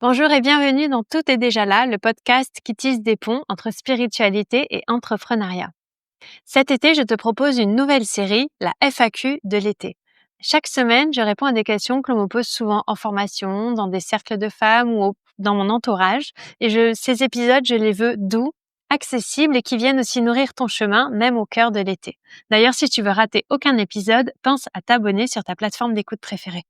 Bonjour et bienvenue dans Tout est déjà là, le podcast qui tisse des ponts entre spiritualité et entrepreneuriat. Cet été, je te propose une nouvelle série, la FAQ de l'été. Chaque semaine, je réponds à des questions que l'on me pose souvent en formation, dans des cercles de femmes ou dans mon entourage. Et ces épisodes, je les veux doux, accessibles et qui viennent aussi nourrir ton chemin, même au cœur de l'été. D'ailleurs, si tu veux rater aucun épisode, pense à t'abonner sur ta plateforme d'écoute préférée.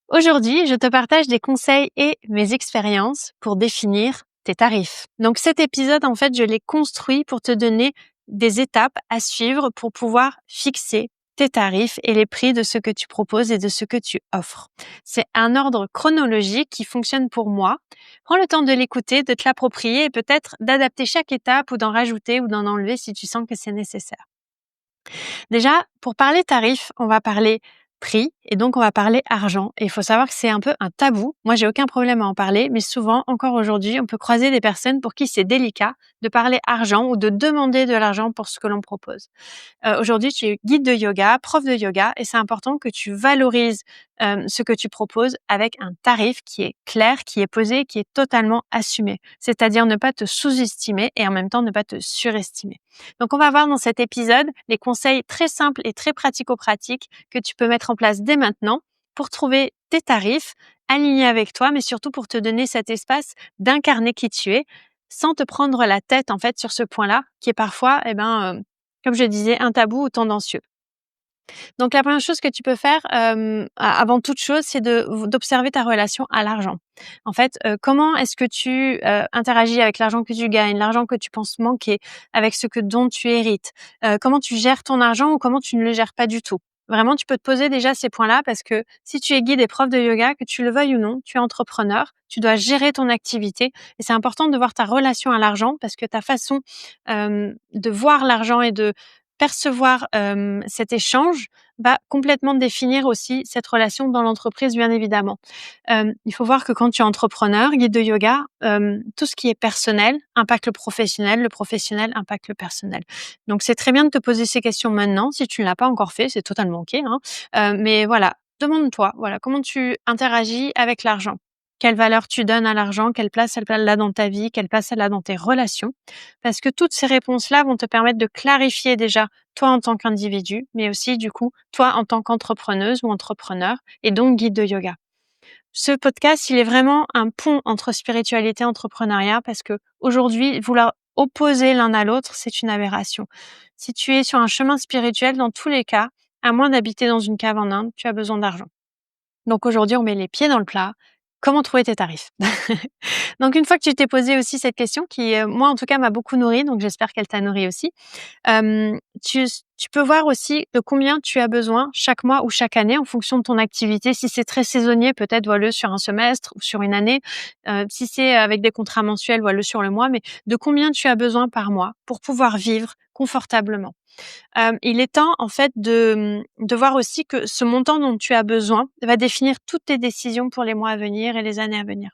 Aujourd'hui, je te partage des conseils et mes expériences pour définir tes tarifs. Donc cet épisode, en fait, je l'ai construit pour te donner des étapes à suivre pour pouvoir fixer tes tarifs et les prix de ce que tu proposes et de ce que tu offres. C'est un ordre chronologique qui fonctionne pour moi. Prends le temps de l'écouter, de te l'approprier et peut-être d'adapter chaque étape ou d'en rajouter ou d'en enlever si tu sens que c'est nécessaire. Déjà, pour parler tarifs, on va parler prix et donc on va parler argent. Et il faut savoir que c'est un peu un tabou. Moi, j'ai aucun problème à en parler, mais souvent, encore aujourd'hui, on peut croiser des personnes pour qui c'est délicat de parler argent ou de demander de l'argent pour ce que l'on propose. Aujourd'hui, tu es guide de yoga, prof de yoga et c'est important que tu valorises ce que tu proposes avec un tarif qui est clair, qui est posé, qui est totalement assumé. C'est-à-dire ne pas te sous-estimer et en même temps ne pas te surestimer. Donc, on va voir dans cet épisode les conseils très simples et très pratico-pratiques que tu peux mettre en place dès maintenant pour trouver tes tarifs alignés avec toi, mais surtout pour te donner cet espace d'incarner qui tu es sans te prendre la tête en fait sur ce point-là qui est parfois, comme je disais, un tabou ou tendancieux. Donc la première chose que tu peux faire, avant toute chose, c'est d'observer ta relation à l'argent. En fait, comment est-ce que tu, interagis avec l'argent que tu gagnes, l'argent que tu penses manquer, avec dont tu hérites? Comment tu gères ton argent ou comment tu ne le gères pas du tout? Vraiment, tu peux te poser déjà ces points-là parce que si tu es guide et prof de yoga, que tu le veuilles ou non, tu es entrepreneur, tu dois gérer ton activité et c'est important de voir ta relation à l'argent parce que ta façon, de voir l'argent et de percevoir, cet échange va complètement définir aussi cette relation dans l'entreprise, bien évidemment. Il faut voir que quand tu es entrepreneur, guide de yoga, tout ce qui est personnel impacte le professionnel impacte le personnel. Donc c'est très bien de te poser ces questions maintenant. Si tu ne l'as pas encore fait, c'est totalement OK, hein. Mais voilà, demande-toi, voilà, comment tu interagis avec l'argent? Quelle valeur tu donnes à l'argent? Quelle place elle a dans ta vie? Quelle place elle a dans tes relations? Parce que toutes ces réponses-là vont te permettre de clarifier déjà toi en tant qu'individu, mais aussi du coup, toi en tant qu'entrepreneuse ou entrepreneur et donc guide de yoga. Ce podcast, il est vraiment un pont entre spiritualité et entrepreneuriat parce que aujourd'hui, vouloir opposer l'un à l'autre, c'est une aberration. Si tu es sur un chemin spirituel, dans tous les cas, à moins d'habiter dans une cave en Inde, tu as besoin d'argent. Donc aujourd'hui, on met les pieds dans le plat. Comment trouver tes tarifs? Donc une fois que tu t'es posé aussi cette question qui, moi en tout cas m'a beaucoup nourrie, donc j'espère qu'elle t'a nourrie aussi. Tu peux voir aussi de combien tu as besoin chaque mois ou chaque année en fonction de ton activité. Si c'est très saisonnier, peut-être vois-le sur un semestre ou sur une année. Si c'est avec des contrats mensuels, vois-le sur le mois, mais de combien tu as besoin par mois pour pouvoir vivre confortablement. Il est temps en fait de voir aussi que ce montant dont tu as besoin va définir toutes tes décisions pour les mois à venir et les années à venir.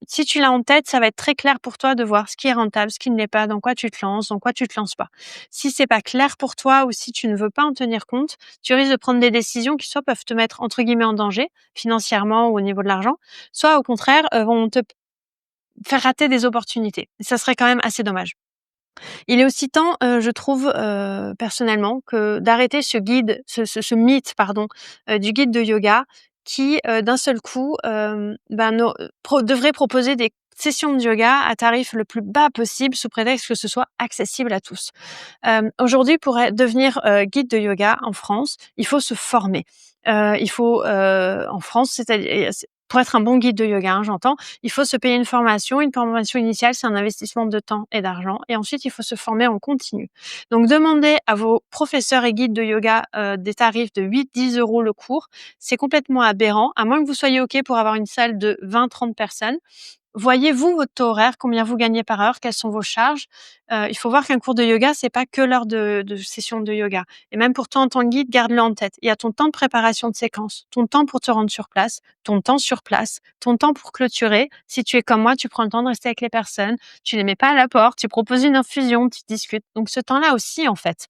Si tu l'as en tête, ça va être très clair pour toi de voir ce qui est rentable, ce qui ne l'est pas, dans quoi tu te lances, dans quoi tu te lances pas. Si c'est pas clair pour toi ou si tu ne veux pas en tenir compte, tu risques de prendre des décisions qui soit peuvent te mettre entre guillemets «en danger», financièrement ou au niveau de l'argent, soit au contraire, vont te faire rater des opportunités. Et ça serait quand même assez dommage. Il est aussi temps, je trouve, personnellement, que d'arrêter ce mythe, pardon, du guide de yoga qui, d'un seul coup, devrait proposer des sessions de yoga à tarif le plus bas possible sous prétexte que ce soit accessible à tous. Aujourd'hui, pour devenir, guide de yoga en France, il faut se former. Il faut, en France, c'est-à-dire pour être un bon guide de yoga, hein, j'entends, il faut se payer une formation. Une formation initiale, c'est un investissement de temps et d'argent et ensuite il faut se former en continu. Donc demandez à vos professeurs et guides de yoga, des tarifs de 8-10 € le cours. C'est complètement aberrant, à moins que vous soyez OK pour avoir une salle de 20-30 personnes. Voyez, vous, votre taux horaire, combien vous gagnez par heure, quelles sont vos charges. Il faut voir qu'un cours de yoga, c'est pas que l'heure de session de yoga et même pour toi en tant que guide, garde-le en tête. Il y a ton temps de préparation de séquence, ton temps pour te rendre sur place, ton temps sur place, ton temps pour clôturer. Si tu es comme moi, tu prends le temps de rester avec les personnes, tu les mets pas à la porte, tu proposes une infusion, tu discutes. Donc ce temps-là aussi, en fait.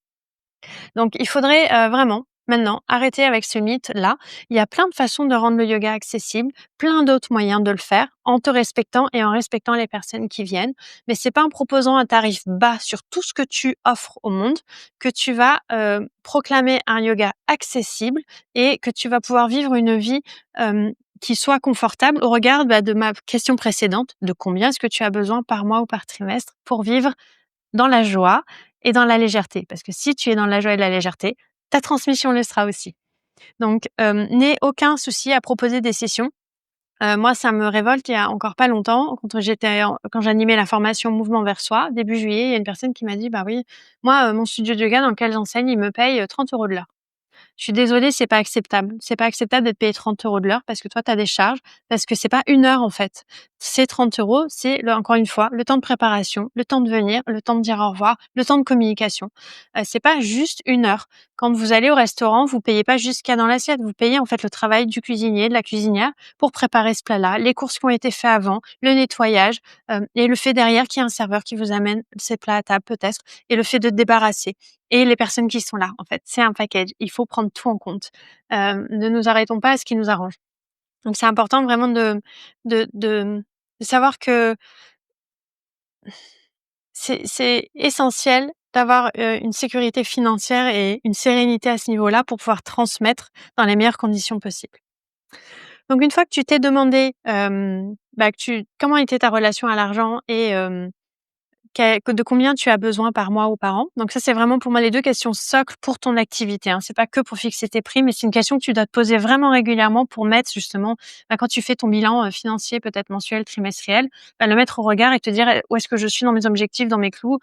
Donc il faudrait, vraiment Maintenant, arrêtez avec ce mythe-là. Il y a plein de façons de rendre le yoga accessible, plein d'autres moyens de le faire en te respectant et en respectant les personnes qui viennent. Mais c'est pas en proposant un tarif bas sur tout ce que tu offres au monde que tu vas proclamer un yoga accessible et que tu vas pouvoir vivre une vie qui soit confortable au regard de ma question précédente, de combien est-ce que tu as besoin par mois ou par trimestre pour vivre dans la joie et dans la légèreté. Parce que si tu es dans la joie et la légèreté, ta transmission le sera aussi. Donc, n'aie aucun souci à proposer des sessions. Moi, ça me révolte, il y a encore pas longtemps, quand j'animais la formation Mouvement vers soi, début juillet, il y a une personne qui m'a dit: «Bah oui, moi, mon studio de yoga dans lequel j'enseigne, il me paye, 30 € de l'heure». Je suis désolée, c'est pas acceptable. C'est pas acceptable d'être payé 30 € de l'heure parce que toi, tu as des charges, parce que c'est pas 1 heure, en fait. C'est 30 €, c'est encore une fois, le temps de préparation, le temps de venir, le temps de dire au revoir, le temps de communication. C'est pas juste 1 heure. Quand vous allez au restaurant, vous payez pas juste ce qu'il y a dans l'assiette, vous payez, en fait, le travail du cuisinier, de la cuisinière pour préparer ce plat-là, les courses qui ont été faites avant, le nettoyage, et le fait derrière qu'il y ait un serveur qui vous amène ces plats à table peut-être et le fait de te débarrasser et les personnes qui sont là, en fait. C'est un package. Il faut prendre tout en compte. Ne nous arrêtons pas à ce qui nous arrange. Donc c'est important vraiment de savoir que c'est essentiel d'avoir, une sécurité financière et une sérénité à ce niveau-là pour pouvoir transmettre dans les meilleures conditions possibles. Donc une fois que tu t'es demandé, comment était ta relation à l'argent et de combien tu as besoin par mois ou par an? Donc ça, c'est vraiment pour moi les 2 questions socles pour ton activité, hein. C'est pas que pour fixer tes prix, mais c'est une question que tu dois te poser vraiment régulièrement pour mettre justement, quand tu fais ton bilan, financier, peut-être mensuel, trimestriel, le mettre au regard et te dire: «Où est-ce que je suis dans mes objectifs, dans mes clous,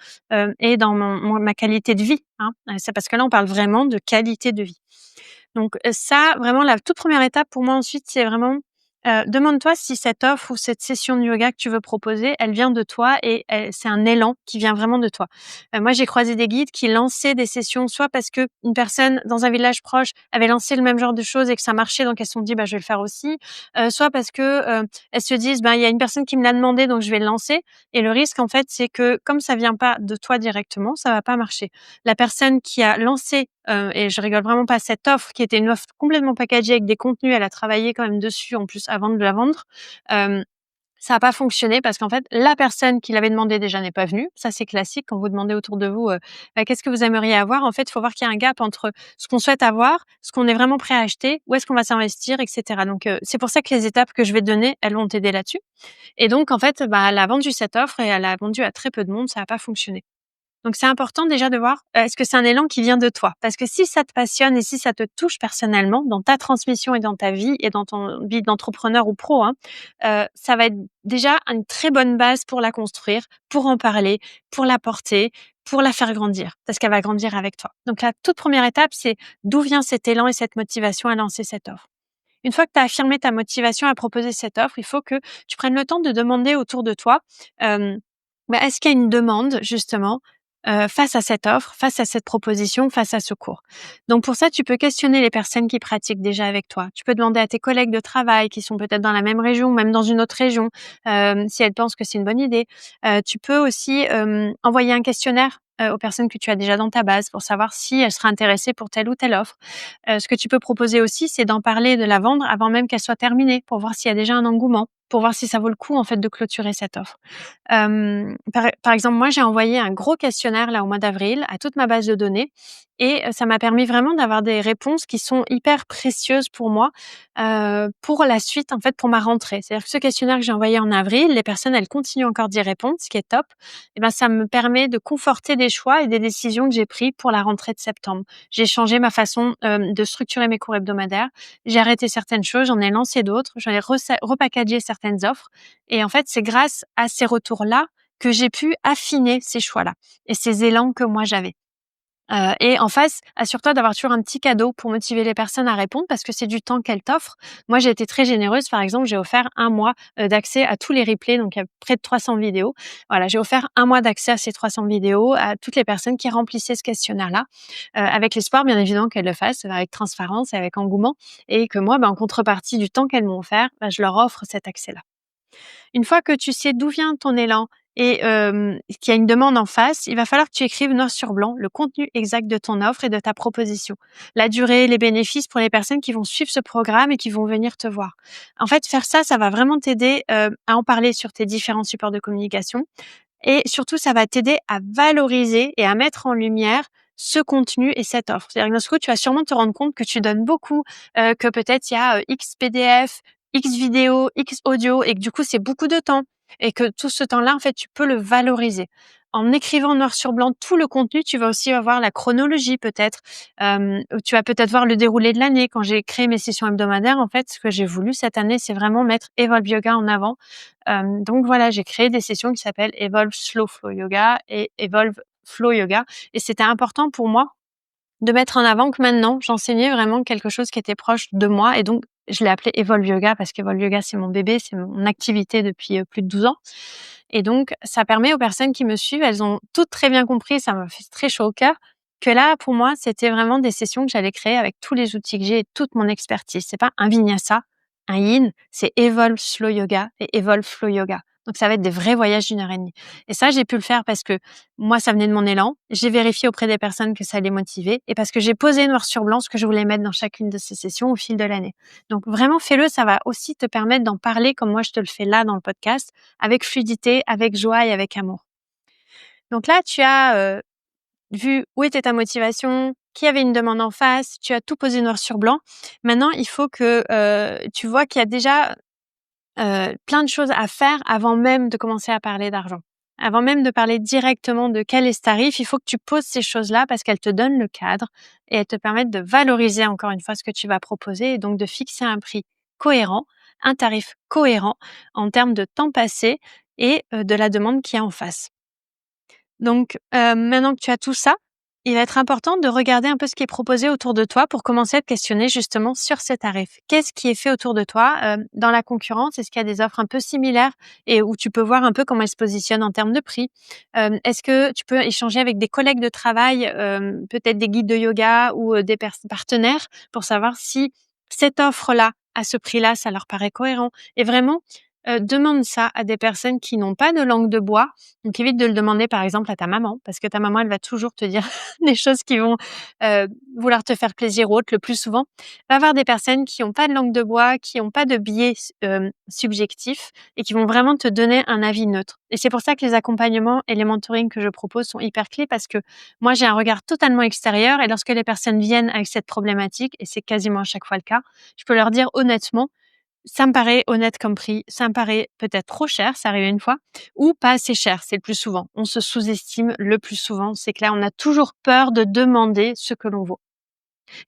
et dans ma qualité de vie», hein. C'est parce que là, on parle vraiment de qualité de vie. Donc ça, vraiment la toute première étape pour moi ensuite, c'est vraiment, demande-toi si cette offre ou cette session de yoga que tu veux proposer, elle vient de toi et c'est un élan qui vient vraiment de toi. Moi, j'ai croisé des guides qui lançaient des sessions soit parce qu'une personne dans un village proche avait lancé le même genre de choses et que ça marchait, donc elles se sont dit: «Bah, je vais le faire aussi», soit parce que, elles se disent: «Ben, il y a une personne qui me l'a demandé, donc je vais le lancer», et le risque, en fait, c'est que comme ça vient pas de toi directement, ça va pas marcher. La personne qui a lancé, et je rigole vraiment pas, cette offre qui était une offre complètement packagée avec des contenus, elle a travaillé quand même dessus en plus avant de la vendre. Hem, Ça a pas fonctionné parce qu'en fait, la personne qui l'avait demandé déjà n'est pas venue. Ça, c'est classique quand vous demandez autour de vous, «Qu'est-ce que vous aimeriez avoir?» En fait, il faut voir qu'il y a un gap entre ce qu'on souhaite avoir, ce qu'on est vraiment prêt à acheter, où est-ce qu'on va s'investir et cetera. Donc c'est pour ça que les étapes que je vais te donner, elles vont t'aider là-dessus, et donc en fait, elle a vendu cette offre et elle a vendu à très peu de monde, ça a pas fonctionné. Donc c'est important déjà de voir, est-ce que c'est un élan qui vient de toi? Parce que si ça te passionne et si ça te touche personnellement dans ta transmission et dans ta vie et dans ton vie d'entrepreneur ou pro, hein, ça va être déjà une très bonne base pour la construire, pour en parler, pour la porter, pour la faire grandir, parce qu'elle va grandir avec toi. Donc la toute première étape, c'est d'où vient cet élan et cette motivation à lancer cette offre? Une fois que tu as affirmé ta motivation à proposer cette offre, il faut que tu prennes le temps de demander autour de toi, hem, est-ce qu'il y a une demande justement, face à cette offre, face à cette proposition, face à ce cours? Donc pour ça, tu peux questionner les personnes qui pratiquent déjà avec toi. Tu peux demander à tes collègues de travail qui sont peut-être dans la même région, même dans une autre région, si elles pensent que c'est une bonne idée. Tu peux aussi, envoyer un questionnaire, aux personnes que tu as déjà dans ta base pour savoir si elles seraient intéressées pour telle ou telle offre. Ce que tu peux proposer aussi, c'est d'en parler, de la vendre avant même qu'elle soit terminée, pour voir s'il y a déjà un engouement, pour voir si ça vaut le coup, en fait, de clôturer cette offre. Par exemple, moi, j'ai envoyé un gros questionnaire là au mois d'avril à toute ma base de données et ça m'a permis vraiment d'avoir des réponses qui sont hyper précieuses pour moi, pour la suite, en fait, pour ma rentrée. C'est-à-dire que ce questionnaire que j'ai envoyé en avril, les personnes, elles continuent encore d'y répondre, ce qui est top. Et ben, ça me permet de conforter des choix et des décisions que j'ai pris pour la rentrée de septembre. J'ai changé ma façon, de structurer mes cours hebdomadaires. J'ai arrêté certaines choses, j'en ai lancé d'autres, j'en ai repackagé certaines offres, et en fait, c'est grâce à ces retours-là que j'ai pu affiner ces choix-là et ces élans que moi j'avais. Et en face, assure-toi d'avoir toujours un petit cadeau pour motiver les personnes à répondre parce que c'est du temps qu'elles t'offrent. Moi, j'ai été très généreuse. Par exemple, j'ai offert 1 mois, d'accès à tous les replays, donc il y a près de 300 vidéos. Voilà, j'ai offert 1 mois d'accès à ces 300 vidéos à toutes les personnes qui remplissaient ce questionnaire-là, avec l'espoir, bien évidemment, qu'elles le fassent avec transparence et avec engouement, et que moi, en contrepartie du temps qu'elles m'ont offert, je leur offre cet accès-là. Une fois que tu sais d'où vient ton élan et qu'il y a une demande en face, il va falloir que tu écrives noir sur blanc le contenu exact de ton offre et de ta proposition. La durée, les bénéfices pour les personnes qui vont suivre ce programme et qui vont venir te voir. En fait, faire ça, ça va vraiment t'aider, à en parler sur tes différents supports de communication et surtout, ça va t'aider à valoriser et à mettre en lumière ce contenu et cette offre. C'est-à-dire que d'un coup, tu vas sûrement te rendre compte que tu donnes beaucoup, que peut-être il y a, X PDF, X vidéos, X audio et que du coup, c'est beaucoup de temps et que tout ce temps-là, en fait, tu peux le valoriser. En écrivant noir sur blanc tout le contenu, tu vas aussi avoir la chronologie peut-être, tu vas peut-être voir le déroulé de l'année. Quand j'ai créé mes sessions hebdomadaires, en fait, ce que j'ai voulu cette année, c'est vraiment mettre Evolve Yoga en avant. Donc voilà, j'ai créé des sessions qui s'appellent Evolve Slow Flow Yoga et Evolve Flow Yoga et c'était important pour moi de mettre en avant que maintenant, j'enseignais vraiment quelque chose qui était proche de moi et donc je l'ai appelé Evolve Yoga parce qu'Evolve Yoga, c'est mon bébé, c'est mon activité depuis, plus de 12 ans et donc ça permet aux personnes qui me suivent, elles ont toutes très bien compris, ça m'a fait très chaud au cœur, que là, pour moi, c'était vraiment des sessions que j'allais créer avec tous les outils que j'ai et toute mon expertise. C'est pas un vinyasa, un yin, c'est Evolve Slow Yoga et Evolve Flow Yoga. Donc ça va être des vrais voyages d'1 heure et demie. Et ça, j'ai pu le faire parce que moi, ça venait de mon élan. J'ai vérifié auprès des personnes que ça les motivait et parce que j'ai posé noir sur blanc ce que je voulais mettre dans chacune de ces sessions au fil de l'année. Donc vraiment, fais-le. Ça va aussi te permettre d'en parler comme moi, je te le fais là dans le podcast, avec fluidité, avec joie et avec amour. Donc là, tu as vu où était ta motivation, qui avait une demande en face, tu as tout posé noir sur blanc. Maintenant, il faut que tu vois qu'il y a déjà plein de choses à faire avant même de commencer à parler d'argent. Avant même de parler directement de quel est ce tarif, il faut que tu poses ces choses-là parce qu'elles te donnent le cadre et elles te permettent de valoriser encore une fois ce que tu vas proposer et donc de fixer un prix cohérent, un tarif cohérent en termes de temps passé et de la demande qu'il y a en face. Donc, maintenant que tu as tout ça, il va être important de regarder un peu ce qui est proposé autour de toi pour commencer à te questionner justement sur ces tarifs. Qu'est-ce qui est fait autour de toi, dans la concurrence? Est-ce qu'il y a des offres un peu similaires et où tu peux voir un peu comment elles se positionnent en termes de prix? Est-ce que tu peux échanger avec des collègues de travail, peut-être des guides de yoga ou, des partenaires pour savoir si cette offre-là, à ce prix-là, ça leur paraît cohérent? Et vraiment, demande ça à des personnes qui n'ont pas de langue de bois. Donc évite de le demander par exemple à ta maman, parce que ta maman, elle va toujours te dire des choses qui vont, vouloir te faire plaisir ou autre le plus souvent. Va voir des personnes qui ont pas de langue de bois, qui ont pas de biais subjectif et qui vont vraiment te donner un avis neutre. Et c'est pour ça que les accompagnements et les mentorings que je propose sont hyper clés parce que moi, j'ai un regard totalement extérieur et lorsque les personnes viennent avec cette problématique, et c'est quasiment à chaque fois le cas, je peux leur dire honnêtement ça me paraît honnête comme prix, ça me paraît peut-être trop cher, ça arrive une fois, ou pas assez cher, c'est le plus souvent. On se sous-estime le plus souvent, c'est que là, on a toujours peur de demander ce que l'on vaut.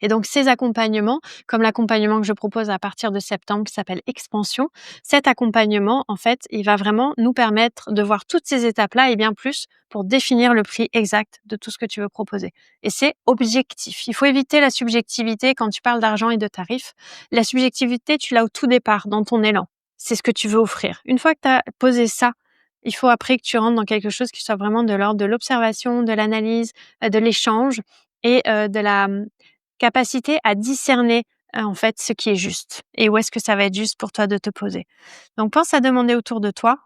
Et donc ces accompagnements, comme l'accompagnement que je propose à partir de septembre qui s'appelle Expansion, cet accompagnement, en fait, il va vraiment nous permettre de voir toutes ces étapes-là et bien plus pour définir le prix exact de tout ce que tu veux proposer. Et c'est objectif. Il faut éviter la subjectivité quand tu parles d'argent et de tarifs. La subjectivité, tu l'as au tout départ, dans ton élan. C'est ce que tu veux offrir. Une fois que tu as posé ça, il faut après que tu rentres dans quelque chose qui soit vraiment de l'ordre de l'observation, de l'analyse, de l'échange et de la capacité à discerner, en fait, ce qui est juste et où est-ce que ça va être juste pour toi de te poser. Donc pense à demander autour de toi,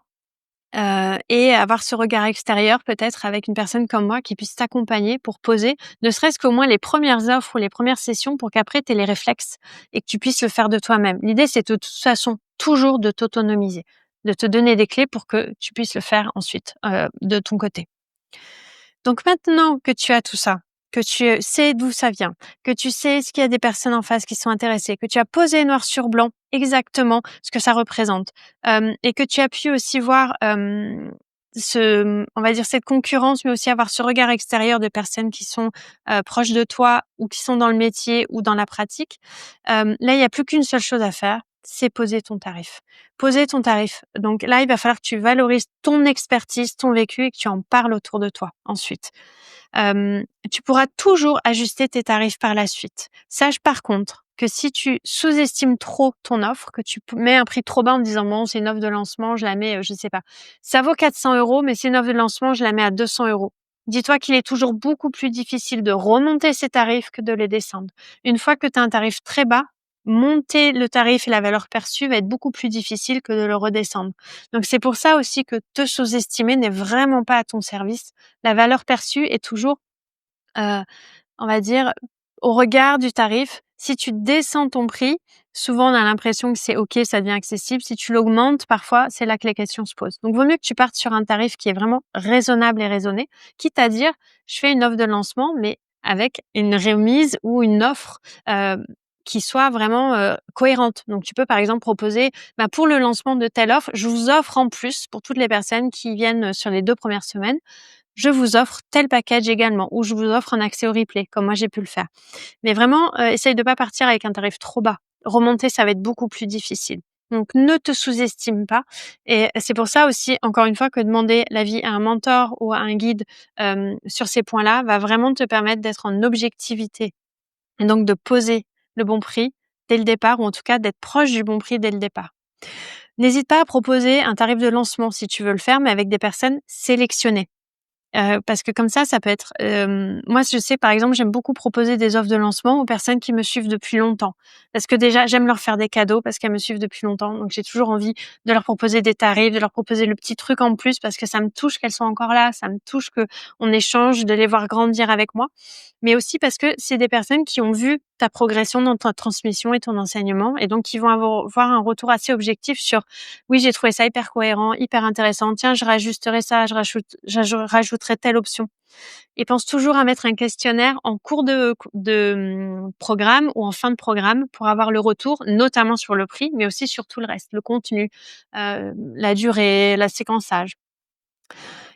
et avoir ce regard extérieur peut-être avec une personne comme moi qui puisse t'accompagner pour poser, ne serait-ce qu'au moins les premières offres ou les premières sessions pour qu'après tu aies les réflexes et que tu puisses le faire de toi-même. L'idée, c'est de toute façon toujours de t'autonomiser, de te donner des clés pour que tu puisses le faire ensuite, de ton côté. Donc maintenant que tu as tout ça, que tu sais d'où ça vient, que tu sais ce qu'il y a des personnes en face qui sont intéressées, que tu as posé noir sur blanc exactement ce que ça représente, et que tu as pu aussi voir, on va dire cette concurrence, mais aussi avoir ce regard extérieur de personnes qui sont, proches de toi ou qui sont dans le métier ou dans la pratique. Là, il y a plus qu'une seule chose à faire, c'est poser ton tarif. Poser ton tarif. Donc là, il va falloir que tu valorises ton expertise, ton vécu et que tu en parles autour de toi ensuite. Tu pourras toujours ajuster tes tarifs par la suite. Sache par contre que si tu sous-estimes trop ton offre, que tu mets un prix trop bas en disant bon, c'est une offre de lancement, je la mets, je sais pas, ça vaut 400 €, mais c'est une offre de lancement, je la mets à 200 €. Dis-toi qu'il est toujours beaucoup plus difficile de remonter ces tarifs que de les descendre. Une fois que tu as un tarif très bas, monter le tarif et la valeur perçue va être beaucoup plus difficile que de le redescendre. Donc c'est pour ça aussi que te sous-estimer n'est vraiment pas à ton service. La valeur perçue est toujours, heu, on va dire, au regard du tarif. Si tu descends ton prix, souvent on a l'impression que c'est OK, ça devient accessible. Si tu l'augmentes, parfois, c'est là que les questions se posent. Donc vaut mieux que tu partes sur un tarif qui est vraiment raisonnable et raisonné, quitte à dire: «Je fais une offre de lancement, mais avec une remise ou une offre, qui soit vraiment, cohérente». Donc tu peux par exemple proposer: «Bah, pour le lancement de telle offre, je vous offre en plus pour toutes les personnes qui viennent, sur les 2 premières semaines, je vous offre tel package également» ou «Je vous offre un accès au replay», comme moi j'ai pu le faire. Mais vraiment, essaye de pas partir avec un tarif trop bas. Remonter, ça va être beaucoup plus difficile. Donc ne te sous-estime pas et c'est pour ça aussi, encore une fois, que demander l'avis à un mentor ou à un guide, sur ces points-là, va vraiment te permettre d'être en objectivité et donc de poser le bon prix dès le départ ou en tout cas d'être proche du bon prix dès le départ. N'hésite pas à proposer un tarif de lancement si tu veux le faire, mais avec des personnes sélectionnées. Parce que comme ça peut être, moi je sais par exemple, j'aime beaucoup proposer des offres de lancement aux personnes qui me suivent depuis longtemps. Parce que déjà, j'aime leur faire des cadeaux parce qu'elles me suivent depuis longtemps. Donc j'ai toujours envie de leur proposer des tarifs, de leur proposer le petit truc en plus parce que ça me touche qu'elles soient encore là, ça me touche qu'on échange, de les voir grandir avec moi. Mais aussi parce que c'est des personnes qui ont vu ta progression dans ta transmission et ton enseignement et donc qui vont avoir un retour assez objectif sur: «Oui, j'ai trouvé ça hyper cohérent, hyper intéressant. Tiens, je rajusterai ça, rajouterai telle option» et pense toujours à mettre un questionnaire en cours de programme ou en fin de programme pour avoir le retour, notamment sur le prix, mais aussi sur tout le reste, le contenu, la durée, la séquençage.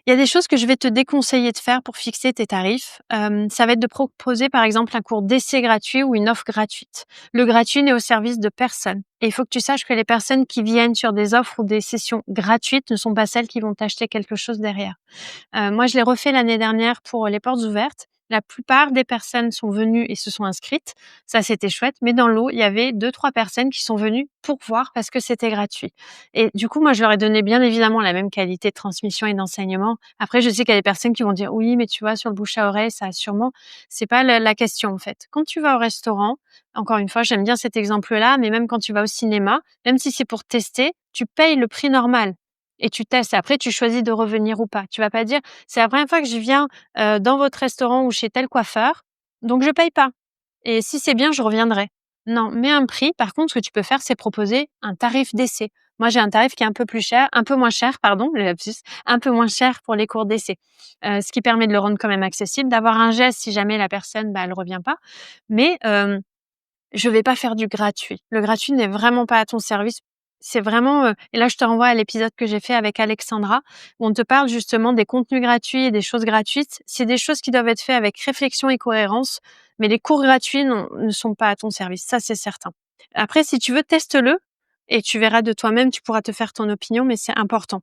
Il y a des choses que je vais te déconseiller de faire pour fixer tes tarifs. Ça va être de proposer, par exemple, un cours d'essai gratuit ou une offre gratuite. Le gratuit n'est au service de personne et il faut que tu saches que les personnes qui viennent sur des offres ou des sessions gratuites ne sont pas celles qui vont t'acheter quelque chose derrière. Moi, je l'ai refait l'année dernière pour les portes ouvertes. La plupart des personnes sont venues et se sont inscrites. Ça, c'était chouette. Mais dans l'eau, il y avait 2-3 personnes qui sont venues pour voir parce que c'était gratuit. Et du coup, moi, je leur ai donné bien évidemment la même qualité de transmission et d'enseignement. Après, je sais qu'il y a des personnes qui vont dire: «Oui, mais tu vois, sur le bouche à oreille, ça a sûrement». C'est pas la question, en fait. Quand tu vas au restaurant, encore une fois, j'aime bien cet exemple-là, mais même quand tu vas au cinéma, même si c'est pour tester, tu payes le prix normal et tu testes et après tu choisis de revenir ou pas. Tu vas pas dire: «C'est la première fois que je viens, dans votre restaurant ou chez tel coiffeur, donc je paye pas et si c'est bien, je reviendrai». Non, mets un prix. Par contre, ce que tu peux faire, c'est proposer un tarif d'essai. Moi, j'ai un tarif qui est un peu moins cher, pardon, le lapsus, un peu moins cher pour les cours d'essai. Ce qui permet de le rendre quand même accessible, d'avoir un geste si jamais la personne, bah, elle revient pas. Mais, je vais pas faire du gratuit. Le gratuit n'est vraiment pas à ton service. C'est vraiment, et là, je te renvoie à l'épisode que j'ai fait avec Alexandra, où on te parle justement des contenus gratuits et des choses gratuites. C'est des choses qui doivent être faites avec réflexion et cohérence, mais les cours gratuits non, ne sont pas à ton service, ça, c'est certain. Après, si tu veux, teste-le et tu verras de toi-même, tu pourras te faire ton opinion, mais c'est important.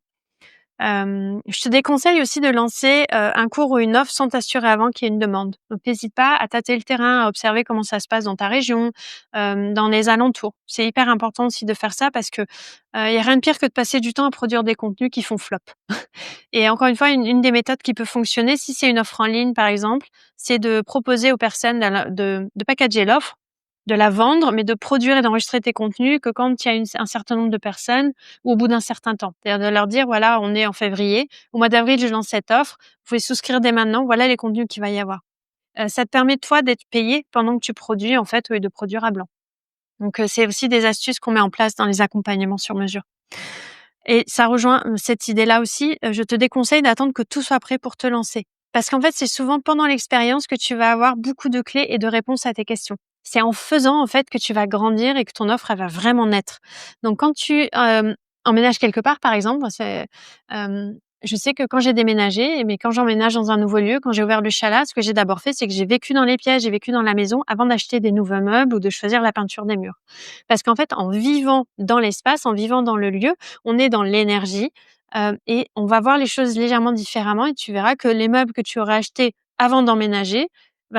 Je te déconseille aussi de lancer, un cours ou une offre sans t'assurer avant qu'il y ait une demande. Donc n'hésite pas à tâter le terrain, à observer comment ça se passe dans ta région, dans les alentours. C'est hyper important aussi de faire ça parce que, il y a rien de pire que de passer du temps à produire des contenus qui font flop. Et encore une fois, une des méthodes qui peut fonctionner, si c'est une offre en ligne par exemple, c'est de proposer aux personnes de packager l'offre, de la vendre, mais de produire et d'enregistrer tes contenus que quand il y a un certain nombre de personnes ou au bout d'un certain temps. C'est-à-dire de leur dire: «Voilà, on est en février, au mois d'avril, je lance cette offre, vous pouvez souscrire dès maintenant, voilà les contenus qu'il va y avoir». Ça te permet toi d'être payé pendant que tu produis en fait, au lieu de produire à blanc. Donc c'est aussi des astuces qu'on met en place dans les accompagnements sur mesure. Et ça rejoint, cette idée-là aussi, je te déconseille d'attendre que tout soit prêt pour te lancer. Parce qu'en fait, c'est souvent pendant l'expérience que tu vas avoir beaucoup de clés et de réponses à tes questions. C'est en faisant, en fait, que tu vas grandir et que ton offre, elle va vraiment naître. Donc quand tu, emménages quelque part, par exemple, je sais que quand j'ai déménagé, mais quand j'emménage dans un nouveau lieu, quand j'ai ouvert le chalat, ce que j'ai d'abord fait, c'est que j'ai vécu dans les pièces, j'ai vécu dans la maison avant d'acheter des nouveaux meubles ou de choisir la peinture des murs. Parce qu'en fait, en vivant dans l'espace, en vivant dans le lieu, on est dans l'énergie, et on va voir les choses légèrement différemment et tu verras que les meubles que tu aurais achetés avant d'emménager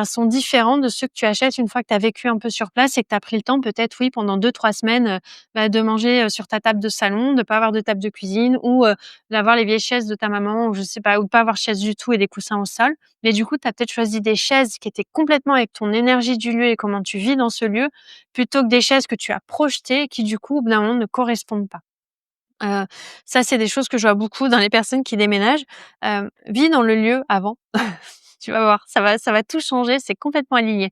sont différents de ceux que tu achètes une fois que tu as vécu un peu sur place et que tu as pris le temps peut-être, oui, pendant 2-3 semaines, de manger, sur ta table de salon, de pas avoir de table de cuisine ou, d'avoir les vieilles chaises de ta maman ou je sais pas, ou de pas avoir de chaise du tout et des coussins au sol. Mais du coup, tu as peut-être choisi des chaises qui étaient complètement avec ton énergie du lieu et comment tu vis dans ce lieu, plutôt que des chaises que tu as projetées et qui du coup, au bout d'un moment, ne correspondent pas. Heu, Ça, c'est des choses que je vois beaucoup dans les personnes qui déménagent. Vis dans le lieu avant, tu vas voir, ça va tout changer, c'est complètement aligné.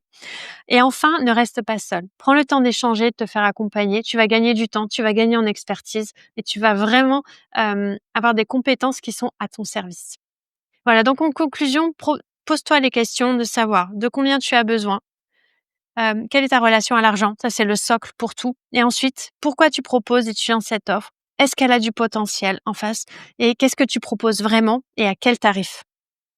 Et enfin, ne reste pas seul. Prends le temps d'échanger, de te faire accompagner. Tu vas gagner du temps, tu vas gagner en expertise et tu vas vraiment, avoir des compétences qui sont à ton service. Voilà, donc en conclusion, pose-toi les questions de savoir de combien tu as besoin, quelle est ta relation à l'argent? Ça, c'est le socle pour tout. Et ensuite, pourquoi tu proposes et tu lances cette offre? Est-ce qu'elle a du potentiel en face? Et qu'est-ce que tu proposes vraiment et à quel tarif?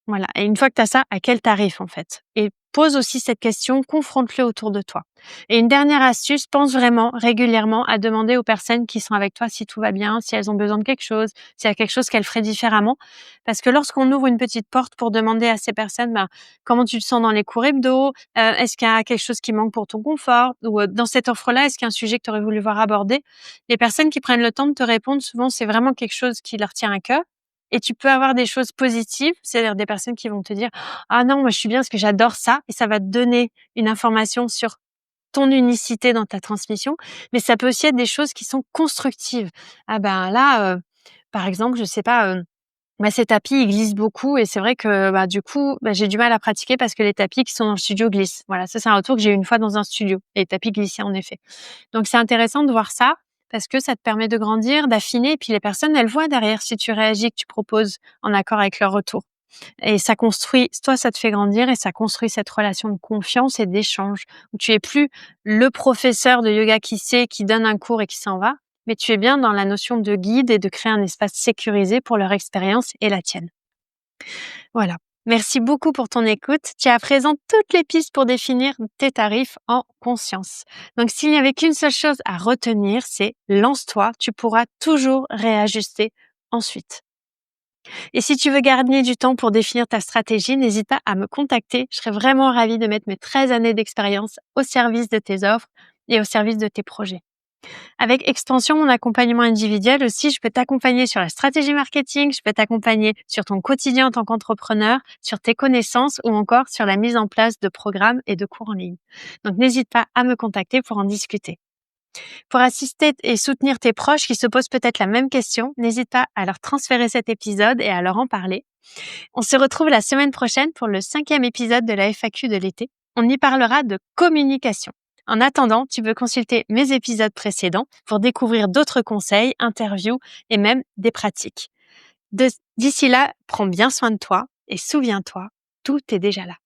Voilà, et une fois que tu as ça, à quel tarif en fait? Et pose aussi cette question, confronte-le autour de toi. Et une dernière astuce, pense vraiment régulièrement à demander aux personnes qui sont avec toi si tout va bien, si elles ont besoin de quelque chose, s'il y a quelque chose qu'elles feraient différemment. Parce que lorsqu'on ouvre une petite porte pour demander à ces personnes, comment tu te sens dans les cours hebdo, est-ce qu'il y a quelque chose qui manque pour ton confort, ou dans cette offre-là, est-ce qu'il y a un sujet que tu aurais voulu voir abordé? Les personnes qui prennent le temps de te répondre, souvent, c'est vraiment quelque chose qui leur tient à cœur. Et tu peux avoir des choses positives, c'est-à-dire des personnes qui vont te dire: «Ah non, moi je suis bien parce que j'adore ça» et ça va te donner une information sur ton unicité dans ta transmission. Mais ça peut aussi être des choses qui sont constructives. Ah ben là, par exemple, je sais pas, ces tapis, ils glissent beaucoup et c'est vrai que, du coup, j'ai du mal à pratiquer parce que les tapis qui sont dans le studio glissent. Voilà, ça c'est un retour que j'ai eu une fois dans un studio. Les tapis glissaient en effet. Donc c'est intéressant de voir ça parce que ça te permet de grandir, d'affiner et puis les personnes, elles voient derrière si tu réagis, que tu proposes en accord avec leur retour et ça construit toi, ça te fait grandir et ça construit cette relation de confiance et d'échange où tu es plus le professeur de yoga qui sait, qui donne un cours et qui s'en va, mais tu es bien dans la notion de guide et de créer un espace sécurisé pour leur expérience et la tienne. Voilà. Merci beaucoup pour ton écoute. Tu as à présent toutes les pistes pour définir tes tarifs en conscience. Donc, s'il n'y avait qu'une seule chose à retenir, c'est lance-toi. Tu pourras toujours réajuster ensuite. Et si tu veux gagner du temps pour définir ta stratégie, n'hésite pas à me contacter. Je serais vraiment ravie de mettre mes 13 années d'expérience au service de tes offres et au service de tes projets. Avec Expansion, mon accompagnement individuel aussi, je peux t'accompagner sur la stratégie marketing, je peux t'accompagner sur ton quotidien en tant qu'entrepreneur, sur tes connaissances ou encore sur la mise en place de programmes et de cours en ligne. Donc n'hésite pas à me contacter pour en discuter. Pour assister et soutenir tes proches qui se posent peut-être la même question, n'hésite pas à leur transférer cet épisode et à leur en parler. On se retrouve la semaine prochaine pour le 5e épisode de la FAQ de l'été. On y parlera de communication. En attendant, tu peux consulter mes épisodes précédents pour découvrir d'autres conseils, interviews et même des pratiques. D'ici là, prends bien soin de toi et souviens-toi, tout est déjà là.